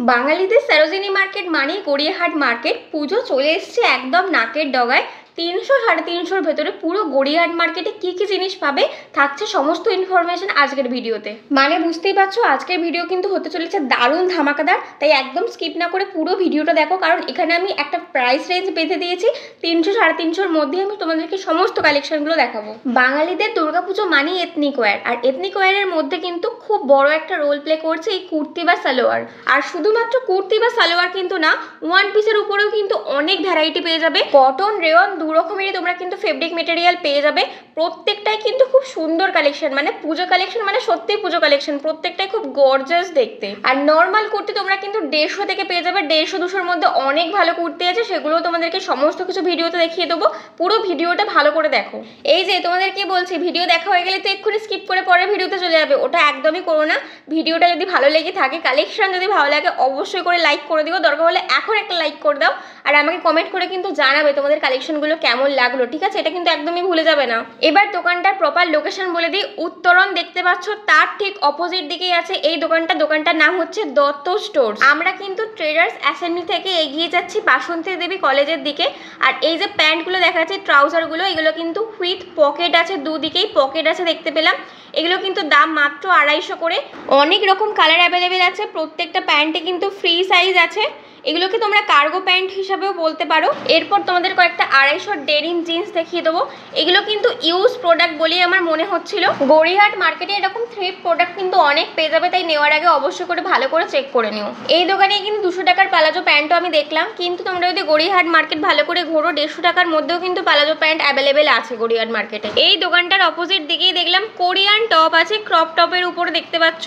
বাঙালিদের সরোজিনী মার্কেট মানেই গড়িয়াহাট মার্কেট। পুজো চলে এসছে একদম নাকের ডগায়। 300-350 ভেতরে পুরো গড়িয়াহাট মার্কেটে কি কি জিনিস পাবে থাকছে সমস্ত ইনফরমেশন আজকের ভিডিওতে। মানে বুঝতেই পারছো আজকের ভিডিও কিন্তু হতে চলেছে দারুণ ধামাকাদার, তাই একদম স্কিপ না করে পুরো ভিডিওটা দেখো, কারণ এখানে আমি একটা প্রাইস রেঞ্জ বেঁধে দিয়েছি 300-350-র মধ্যে আমি তোমাদেরকে সমস্ত কালেকশনগুলো দেখাবো। বাঙালিদের দুর্গাপুজো মানেই এথনিক ওয়্যার, আর এথনিক ওয়্যারের মধ্যে কিন্তু খুব বড় একটা রোল প্লে করছে এই কুর্তি বা সালোয়ার। আর শুধুমাত্র কুর্তি বা সালোয়ার কিন্তু না, ওয়ান পিসের উপরেও কিন্তু অনেক ভ্যারাইটি পেয়ে যাবে। কটন, রেয়ন দু রকমেরই তোমরা কিন্তু ফেব্রিক মেটেরিয়াল পেয়ে যাবে। প্রত্যেকটাই কিন্তু খুব সুন্দর কালেকশন, মানে পুজো কালেকশন, মানে সত্যি পুজো কালেকশন। প্রত্যেকটাই খুব গর্জাস দেখতে। আর নর্মাল কুর্তি তোমরা কিন্তু 150 থেকে পেয়ে যাবে। 150-200-র মধ্যে অনেক ভালো কুর্তি আছে, সেগুলো তোমাদেরকে সমস্ত কিছু ভিডিওতে দেখিয়ে দেবো। পুরো ভিডিওটা ভালো করে দেখো। এই যে তোমাদেরকে বলছি, ভিডিও দেখা হয়ে গেলে তো এক্ষুনি স্কিপ করে পরের ভিডিওতে চলে যাবে, ওটা একদমই করো না। ভিডিওটা যদি ভালো লেগে থাকে, কালেকশন যদি ভালো লাগে, অবশ্যই করে লাইক করে দিও। দরকার হলে এখন একটা লাইক করে দাও, আর আমাকে কমেন্ট করে কিন্তু জানাবে তোমাদের কালেকশনগুলো কেমন লাগলো, ঠিক আছে? এটা কিন্তু একদমই ভুলে যাবে না। এবার দোকানটার প্রপার লোকেশন বলে দিই। উত্তরণ দেখতে পাচ্ছ, তার ঠিক অপোজিট দিকেই আছে এই দোকানটা। দোকানটার নাম হচ্ছে দত্ত স্টোর। আমরা কিন্তু ট্রেডার্স অ্যাসেম্বলি থেকে এগিয়ে যাচ্ছি বাসন্তী দেবী কলেজের দিকে। আর এই যে প্যান্টগুলো দেখা যাচ্ছে, ট্রাউজারগুলো, এগুলো কিন্তু উইথ পকেট আছে, দুদিকেই পকেট আছে দেখতে পেলাম। এগুলো কিন্তু দাম মাত্র 250 করে। অনেক রকম কালার অ্যাভেলেবেল আছে, প্রত্যেকটা প্যান্টে কিন্তু ফ্রি সাইজ আছে। এগুলোকে তোমরা কার্গো প্যান্ট হিসাবেও বলতে পারো। এরপর তোমাদের কয়েকটা 250 ডেনিম জিন্স দেখিয়ে দেবো। এগুলো কিন্তু ইউজ প্রোডাক্ট বলেই আমার মনে হচ্ছিল। গড়িয়াহাট মার্কেটে এরকম থ্রিফট প্রোডাক্ট কিন্তু অনেক পেয়ে যাবে, তাই নেওয়ার আগে অবশ্যই করে ভালো করে চেক করে নিও। এই দোকানে কিন্তু 200 টাকার প্লাজো প্যান্টও আমি দেখলাম, কিন্তু তোমরা যদি গড়িয়াহাট মার্কেট ভালো করে ঘোরো, 150 টাকার মধ্যেও কিন্তু প্লাজো প্যান্ট অ্যাভেলেবেল আছে গড়িয়াহাট মার্কেটে। এই দোকানটার অপোজিট দিকেই দেখলাম কোরিয়ান টপ আছে, ক্রপ টপের উপরে দেখতে পাচ্ছ।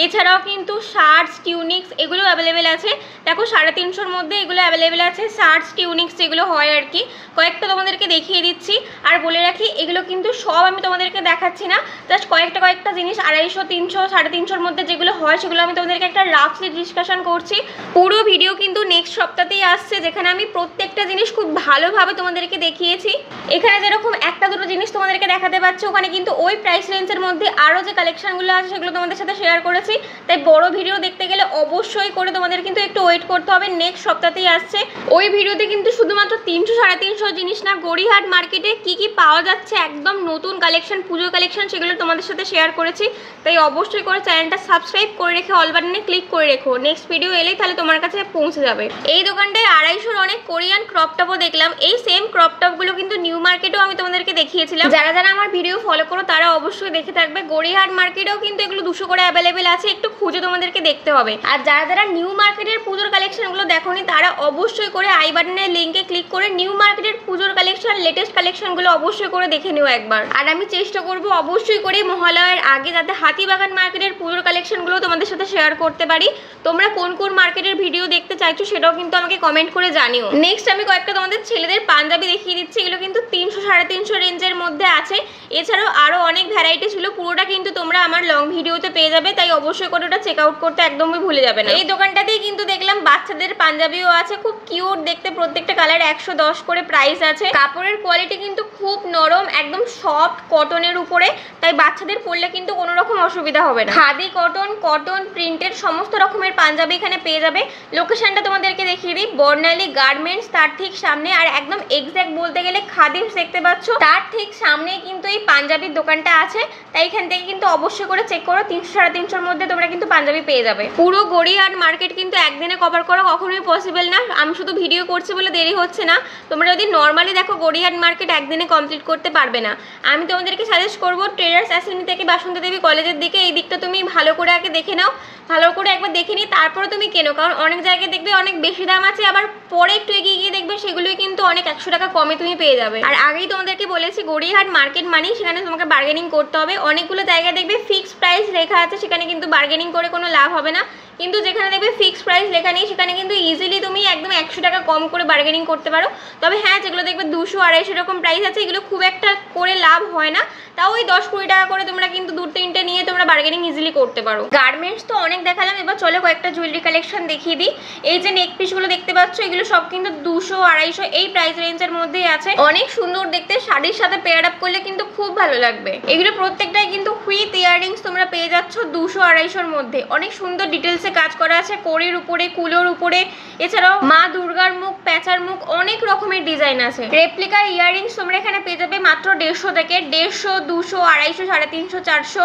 এছাড়াও কিন্তু শার্টস, টিউনিক্স এগুলো অ্যাভেলেবেল আছে। দেখো 350-র মধ্যে এগুলো অ্যাভেলেবেল আছে। শার্টস, টিউনিক্স যেগুলো হয় আর কি, কয়েকটা তোমাদেরকে দেখিয়ে দিচ্ছি। আর বলে রাখি, এগুলো কিন্তু সব আমি তোমাদেরকে দেখাচ্ছি না, জাস্ট কয়েকটা জিনিস 250, 300, 350-র মধ্যে যেগুলো হয় সেগুলো আমি তোমাদেরকে একটা রাফলি ডিসকাশন করছি। পুরো ভিডিও কিন্তু নেক্সট সপ্তাহতেই আসছে, যেখানে আমি প্রত্যেকটা জিনিস খুব ভালোভাবে তোমাদেরকে দেখিয়েছি। এখানে যেরকম একটা দুটো জিনিস তোমাদেরকে দেখাতে পাচ্ছি, ওখানে কিন্তু ওই প্রাইস রেঞ্জের মধ্যে আরও যে কালেকশনগুলো আছে সেগুলো তোমাদের সাথে শেয়ার করেছি। তাই বড় ভিডিও দেখতে গেলে অবশ্যই করে তোমাদের কিন্তু একটু ওয়েট করতে হবে, নেক্সট সপ্তাহতেই আসছে। ওই ভিডিওতে কিন্তু শুধুমাত্র 300-350 জিনিস না, গড়িয়াহাট মার্কেটে কি কি পাওয়া যাচ্ছে একদম নতুন কালেকশন, পুজো কালেকশন, সেগুলো তোমাদের সাথে শেয়ার করেছি। তাই অবশ্যই করে চ্যানেলটা সাবস্ক্রাইব করে রেখে অল বাটনে ক্লিক করে রেখো, নেক্সট ভিডিও এলেই তাহলে তোমার কাছে পৌঁছে যাবে। এই দোকানটায় 250-র অনেক কোরিয়ান ক্রপ টপও দেখলাম। এই সেম ক্রপ টপগুলো কিন্তু নিউ মার্কেটেও আমি তোমাদেরকে দেখিয়েছিলাম। যারা যারা আমার ভিডিও ফলো করো তারা অবশ্যই দেখে থাকবে। গড়িয়াহাট মার্কেটেও কিন্তু এগুলো 200 করে অ্যাভেলেবেল আছে, একটু খুঁজে তোমাদেরকে দেখতে হবে। আর যারা যারা নিউ মার্কেটের পুজোর কালেকশনগুলো দেখোনি, তারা অবশ্যই করে আই বাটনের লিঙ্কে ক্লিক করে নিউ মার্কেটের পুজোর কালেকশন, লেটেস্ট কালেকশনগুলো অবশ্যই করে দেখে নিও একবার। আর আমি চেষ্টা করব অবশ্যই করে মহালয়ার আগে যাতে হাতিবাগান মার্কেটের পুজোর কালেকশনগুলো তোমাদের সাথে শেয়ার করতে পারি। তোমরা কোন কোন মার্কেটের ভিডিও দেখতে চাইছো সেটাও কিন্তু আমাকে কমেন্ট করে জানিও। নেক্সট আমি কয়েকটা তোমাদের ছেলেদের পাঞ্জাবি দেখিয়ে দিচ্ছি। এগুলো কিন্তু 300-350 রেঞ্জের মধ্যে আছে। এছাড়াও আরও অনেক ভ্যারাইটি ছিল, পুরোটা কিন্তু তোমরা আমার লং ভিডিওতে পেয়ে যাবে, তাই অবশ্যই করে ওটা চেক আউট করতে একদমই ভুলে যাবে না। এই দোকানটাতেই কিন্তু দেখলাম বাচ্চাদের পাঞ্জাবিও আছে, খুব কিউট দেখতে। প্রত্যেকটা কালার 110 করে প্রাইস আছে। কাপড়ের কোয়ালিটি কিন্তু খুব নরম, একদম সফট কটনের উপরে, তাই বাচ্চাদের পরলে কিন্তু কোনো রকম অসুবিধা হবে না। খাদি কটন, কটন প্রিন্টেড সমস্ত রকমের পাঞ্জাবি এখানে পেয়ে যাবে। লোকেশনটা তোমাদেরকে দেখিয়ে দিই, বর্ণালী গার্মেন্টস, তার ঠিক সামনে। আর একদম এক্স্যাক্ট বলতে গেলে খাদিমস দেখতে পাচ্ছ, তার ঠিক সামনেই কিন্তু এই পাঞ্জাবির দোকানটা আছে। তাই এখান থেকে কিন্তু অবশ্যই করে চেক করো, 300-350-র মধ্যে তোমরা কিন্তু পাঞ্জাবি পেয়ে যাবে। পুরো গড়িয়াহাট মার্কেট কিন্তু একদিনে কভার করা কখনোই পসিবল না। আমি শুধু ভিডিও করছি বলে দেরি হচ্ছে না। তোমরা যদি নর্মালি দেখো, গড়িয়াহাট মার্কেট একদিনে কমপ্লিট করতে পারবে না। আমি তোমাদেরকে সাজেস্ট করবো ট্রেডার্স অ্যাসেম্বলি থেকে বাসন্তী দেবী কলেজের দিকে, এই দিকটা তুমি ভালো করে আগে দেখে নাও, ভালো করে একবার দেখে নিই, তারপরে তুমি কেনো। কারণ অনেক জায়গায় দেখবে অনেক বেশি দাম আছে, আবার পরে একটু এগিয়ে গিয়ে দেখবে সেগুলোই কিন্তু অনেক 100 টাকা কমে তুমি পেয়ে যাবে। আর আগেই তোমাদেরকে বলেছি, গড়িয়াহাট মার্কেট মানেই সেখানে তোমাকে বার্গেনিং করতে হবে। অনেকগুলো জায়গায় দেখবে ফিক্সড প্রাইস লেখা আছে, সেখানে কিন্তু বার্গেনিং করে কোনো লাভ হবে না। কিন্তু যেখানে দেখবে ফিক্সড প্রাইস লেখা নেই, সেখানে কিন্তু ইজিলি তুমি একদম 100 টাকা কম করে বার্গেনিং করতে পারো। তবে হ্যাঁ, যেগুলো দেখবে 200-250 এরকম প্রাইস আছে, এগুলো খুব একটা করে লাভ হয় না। তাও ওই 10-20 টাকা করে তোমরা কিন্তু 2-3টে নিয়ে তোমরা বার্গেনিং ইজিলি করতে পারো। গার্মেন্টস তো অনেক দেখালাম, এবার চলো কয়েকটা জুয়েলারি কালেকশন দেখিয়ে দিই। এই যে নেক পিসগুলো দেখতে পাচ্ছ, এগুলো সব কিন্তু 200-250 এই প্রাইস রেঞ্জের মধ্যেই আছে। অনেক সুন্দর দেখতে, শাড়ির সাথে পেয়ার আপ করলে কিন্তু খুব ভালো লাগবে। এগুলো প্রত্যেকটাই কিন্তু হুইথ ইয়াররিংস তোমরা পেয়ে যাচ্ছ 200-250-র মধ্যে। অনেক সুন্দর ডিটেলসে সিকোয়েন্সে কাজ করা আছে, কড়ির উপরে, কুলোর উপরে, এছাড়াও মা দুর্গার মুখ, প্যাঁচার মুখ, অনেক রকমের ডিজাইন আছে। রেপ্লিকা ইয়াররিংস তোমরা এখানে পেয়ে যাবে মাত্র 150 থেকে। 150, 200, 250, 350, 400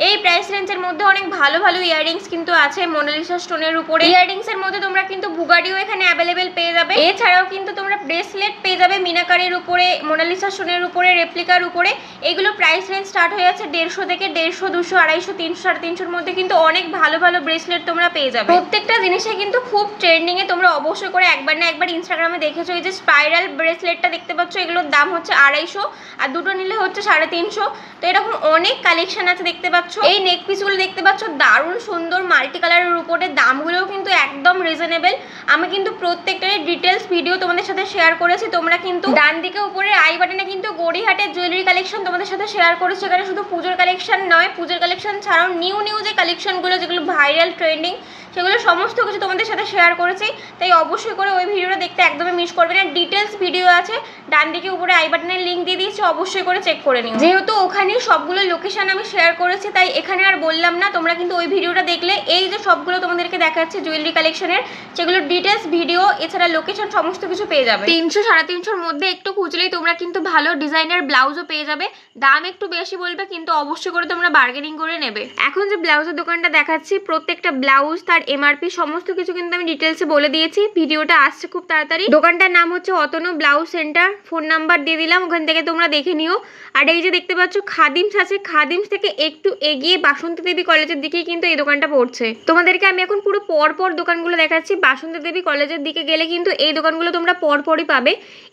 এই প্রাইস রেঞ্জের মধ্যে অনেক ভালো ভালো ইয়াররিংস কিন্তু আছে মোনালিসা স্টোনের উপরে। ইয়াররিংস এর মধ্যে তোমরা কিন্তু বুগাডিও এখানে অ্যাভেলেবেল পেয়ে যাবে। এছাড়াও কিন্তু তোমরা ব্রেসলেট পেয়ে যাবে মিনাকারির উপরে, মোনালিসা স্টোনের উপরে, রেপ্লিকার উপরে। এগুলো প্রাইস রেঞ্জ স্টার্ট হয়ে যাচ্ছে 150 থেকে। 150, 200, 250, 300, 350 মধ্যে কিন্তু অনেক ভালো ভালো ব্রেসলেট তোমরা পেয়ে যাবে। প্রত্যেকটা জিনিসে কিন্তু খুব ট্রেন্ডিং এ, তোমরা অবশ্যই করে একবার না একবার ইনস্টাগ্রামে দেখেছো। এই যে স্পাইরাল ব্রেসলেটটা দেখতে পাচ্ছ, এগুলোর দাম হচ্ছে 250, আর দুটো নিলে হচ্ছে 350। তো এরকম অনেক কালেকশন আছে দেখতে পাচ্ছ। এই নেক পিসগুলো দেখতে পাচ্ছ দারুণ সুন্দর মাল্টি কালারের উপরে, দামগুলোও কিন্তু একদম রিজনেবল। আমি কিন্তু প্রত্যেকটারই ডিটেলস ভিডিও তোমাদের সাথে শেয়ার করেছি। তোমরা কিন্তু ডান দিকে উপরে আই বাটনে কিন্তু গড়িয়াহাটের জুয়েলারি কালেকশন তোমাদের সাথে শেয়ার করেছি। এখানে শুধু পুজোর কালেকশন নয়, পুজোর কালেকশন ছাড়াও নিউ যে কালেকশনগুলো, যেগুলো ভাইরাল ট্রেন্ডিং, সেগুলো সমস্ত কিছু তোমাদের সাথে শেয়ার করেছি। তাই অবশ্যই করে ওই ভিডিওটা দেখতে একদমই মিস করবে না। ডিটেলস ভিডিও আছে, ডান দিকে উপরে আই বাটনের লিঙ্ক দিয়ে দিয়েছি, অবশ্যই করে চেক করে নিও। যেহেতু ওখানে সবগুলো লোকেশন আমি শেয়ার করেছি, তাই এখানে আর বললাম না। তোমরা কিন্তু ওই ভিডিওটা দেখলে এই যে সবগুলো তোমাদেরকে দেখাচ্ছে জুয়েলারি কালেকশনের, সেগুলো ডিটেলস ভিডিও এছাড়া লোকেশন সমস্ত কিছু পেয়ে যাবে। 300, 350 মধ্যে একটু খুঁজলেই তোমরা কিন্তু ভালো ডিজাইনের ব্লাউজও পেয়ে যাবে। দাম একটু বেশি বলবে, কিন্তু অবশ্যই করে তোমরা বার্গেনিং করে নেবে। এখন যে ব্লাউজের দোকানটা দেখাচ্ছি, প্রত্যেকটা ব্লাউজ তার এমআরপি সমস্ত কিছু কিন্তু আমি ডিটেলসে বলে দিয়েছি। ভিডিওটা আসছে খুব তাড়াতাড়ি। দোকানটার নাম হচ্ছে Atanu blouse centre, phone number দিয়ে দিলাম, ওখান থেকে তোমরা দেখে নিও। আর এই যে দেখতে পাচ্ছ খাদিমস আছে, খাদিমস থেকে একটু এগিয়ে বাসন্তী দেবী কলেজের দিকেই কিন্তু এই দোকানটা পড়ছে। তোমাদেরকে আমি এখন পুরো পরপর দোকানগুলো দেখাচ্ছি। বাসন্তী দেবী কলেজের দিকে গেলে কিন্তু এই দোকানগুলো তোমরা পরপরই পাবে।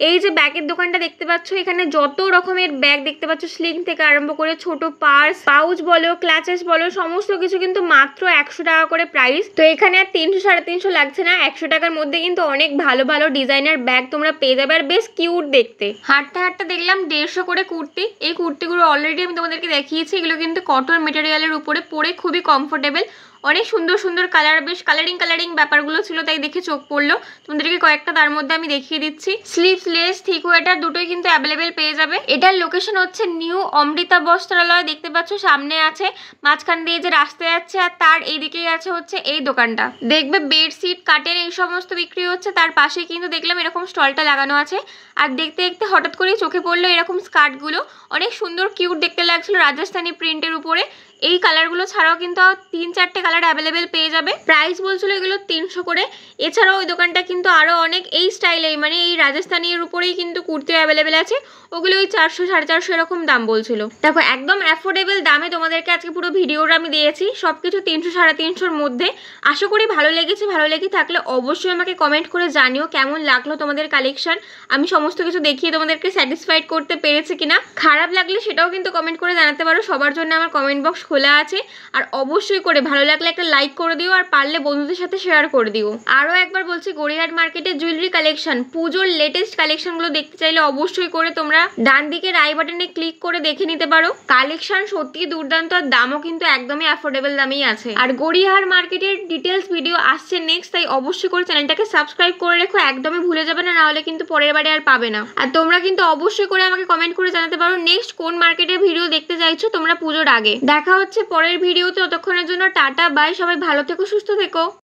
এই যে ব্যাগের দোকানটা দেখতে পাচ্ছ, এখানে যত রকমের ব্যাগ দেখতে পাচ্ছ, স্লিং থেকে আরম্ভ করে ছোট পার্স, পাউচ বলো, ক্লাচেস বলো, সমস্ত কিছু কিন্তু মাত্র 100 টাকা করে প্রাইস। তো এখানে আর 300, 350 লাগছে না, 100 টাকার মধ্যে কিন্তু অনেক ভালো ভালো ডিজাইনার ব্যাগ তোমরা পেয়ে যাবে। আর বেশ কিউট দেখতে। হাঁটতে হাঁটতে দেখলাম 150 করে কুর্তি। এই কুর্তিগুলো অলরেডি আমি তোমাদেরকে দেখিয়েছি। এগুলো কিন্তু কটন মেটেরিয়ালের উপরে, পরে খুবই কমফোর্টেবল, অনেক সুন্দর সুন্দর কালার, বেশ কালারিং ব্যাপারগুলো ছিল, তাই দেখে চোখ পড়লো। তোমাদেরকে কয়েকটা তার মধ্যে আমি দেখিয়ে দিচ্ছি। স্লিভলেস, থিক ওয়েটার দুটোই কিন্তু অ্যাভেলেবেল পেয়ে যাবে। এটার লোকেশন হচ্ছে নিউ অমৃতা বস্ত্রালয়, দেখতে পাচ্ছ সামনে আছে, মাঝখান দিয়ে যে রাস্তা যাচ্ছে, আর তার এইদিকেই আছে হচ্ছে এই দোকানটা। দেখবে বেডশিট, কাটেন এই সমস্ত বিক্রি হচ্ছে। তার পাশেই কিন্তু দেখলাম এরকম স্টলটা লাগানো আছে। আর দেখতে দেখতে হঠাৎ করেই চোখে পড়লো এরকম স্কার্টগুলো, অনেক সুন্দর কিউট দেখতে লাগছিল রাজস্থানি প্রিন্টের উপরে। এই কালারগুলো ছাড়াও কিন্তু 3-4টে কালার অ্যাভেলেবেল পেয়ে যাবে। প্রাইস বলছিল এগুলো 300 করে। এছাড়াও ওই দোকানটা কিন্তু আরও অনেক এই স্টাইলেই, মানে এই রাজস্থানির উপরেই কিন্তু কুর্তি অ্যাভেলেবেল আছে। ওগুলো ওই 400, 450 এরকম দাম বলছিল। দেখো একদম অ্যাফোর্ডেবল দামে তোমাদেরকে আজকে পুরো ভিডিওটা আমি দিয়েছি। সব কিছু 300, 350-র মধ্যে। আশা করি ভালো লেগেছে। ভালো লেগে থাকলে অবশ্যই আমাকে কমেন্ট করে জানিও কেমন লাগলো তোমাদের কালেকশন। আমি সমস্ত কিছু দেখিয়ে তোমাদেরকে স্যাটিসফাইড করতে পেরেছি কিনা। খারাপ লাগলে সেটাও কিন্তু কমেন্ট করে জানাতে পারো। সবার জন্য আমার কমেন্ট বক্স খোলা আছে। আর অবশ্যই করে ভালো লাগলে একটা লাইক করে দিও, আর পারলে বন্ধুদের সাথে শেয়ার করে দিও। আরও একবার বলছি, গড়িয়াহাট মার্কেটের জুয়েলারি কালেকশন, পুজোর লেটেস্ট কালেকশনগুলো দেখতে চাইলে অবশ্যই করে তোমরা ডান দিকের আই বাটনে ক্লিক করে দেখে নিতে পারো। কালেকশন সত্যি দুর্দান্ত, আর দামও কিন্তু একদমই অ্যাফোর্ডেবল দামেই আছে। আর গড়িয়াহাট মার্কেটের ডিটেলস ভিডিও আসছে নেক্সট, তাই অবশ্যই করে চ্যানেলটাকে সাবস্ক্রাইব করে রেখো, একদমই ভুলে যাবে না, নাহলে কিন্তু পরের বারে আর পাবে না। আর তোমরা কিন্তু অবশ্যই করে আমাকে কমেন্ট করে জানাতে পারো নেক্সট কোন মার্কেটের ভিডিও দেখতে চাইছো তোমরা পুজোর আগে। দেখা হচ্ছে পরের ভিডিওতে। ততক্ষণের জন্য টাটা, বাই। সবাই ভালো থেকো, সুস্থ থেকো।